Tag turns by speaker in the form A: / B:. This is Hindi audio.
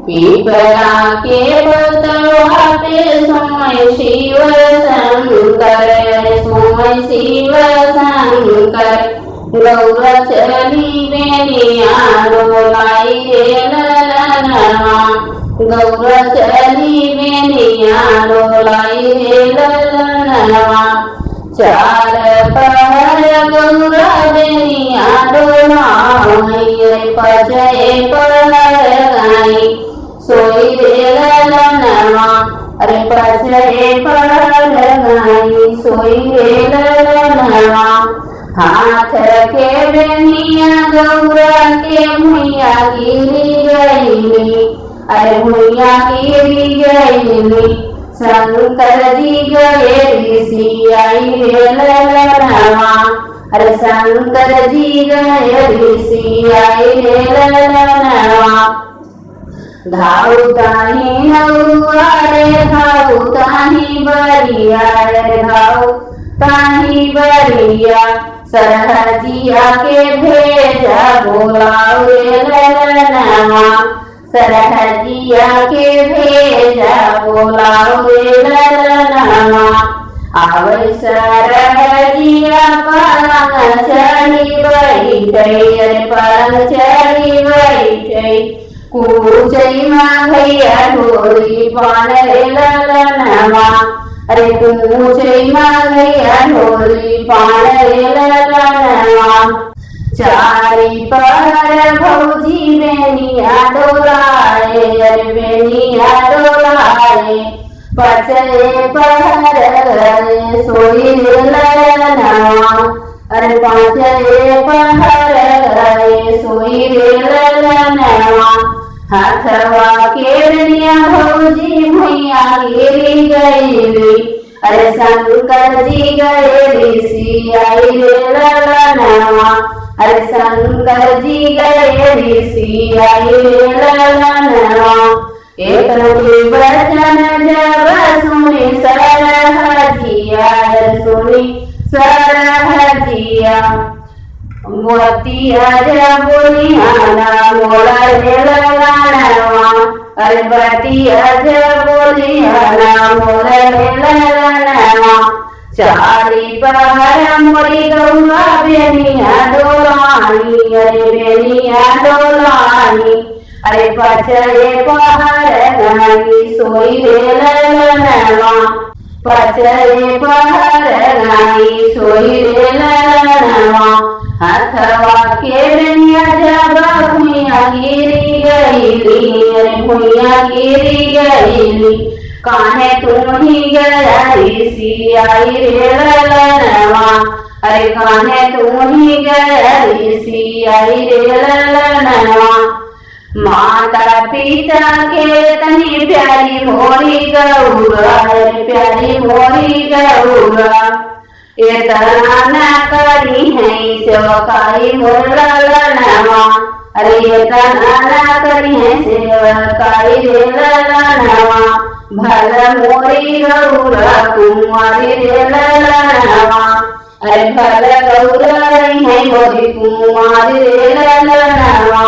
A: पीपला के पतवा पे सोमय शिव शंकर, सोमय शिव शंकर। गौर चली बेनिया डोलाई रे ललनवा, गौर चली बेनिया डोलाई रे ललनवा। चार पहर गौरा बेनिया डोलाई, पचे पहर गाई सोई रे ललनवा। अरे पचे पहर गाई सोई रे ललनवा। हाथ के बेनिया गौरा के भुइया गिरी गईली, अरे भुइया गिरी गईली। शंकर जी गए ऋषि आई रे ललनवा, अरे शंकर जी गए ऋषि आई रे ललनवा। धाऊ ताही नौआ रे धाऊ ताही बरिया, रे धाऊ ताही बरिया। सरहजिया के भेजा बोलाओ रे ललनवा, सरहजिया के भेजा बोलाओ रे ललनवा। आवै सरहजिया पलंग चढ़ी बैठै, अरे पलंग चढ़ी बैठै। कूचै माघैया ढोली पान रे ललनवा, अरे कूचै माघैया ढोली पान रे ललनवा। चारी पहर भौजी बेनिया डोलाए, अरे बेनिया डोलाए। पचे पहर गए सोई रे ललनवा, अरे पाँचे पहर गए सोई रे ललनवा। हाथवा के बेनिया भौजी भुइया गिरी गईली, अरे शंकर जी गए ऋषि आई रे ललनवा, अरे शंकर जी गए ऋषि आई रे ललनवा। एक वचन जब सुनी सरहजिया, सुनी सरहजिया। मोतिया जब बोलियाना मोला रे ललनवा, अरे बतिया जब बोलियाना मोला रे ललनवा। चारी पहर मोरी गौरा बेनिया डोलानी, अरे बेनिया डोलानी। अरे पचे पहर गाई सोई रे ललनवा, पचे पहर गाई सोई रे ललनवा। हाथवा के बेनिया जब भुइया गिरी गईली, अरे भुइया गिरी गईली। काहे तुम ही गया ऋषि आई रे ललनवा, अरे काहे तुम ही गया ऋषि आई रे ललनवा। माता पिता के तनी प्यारी मोरी गौरा, अरे प्यारी मोरी गौरा। इतना न करी है सेवकाई मोर ललनवा, अरे इतना न करी है सेवकाई रे ललनवा। भल मोरी गौरा कुंवारी रे ललनवा, अरे भल गौरा है मोरी कुंवारी रे ललनवा।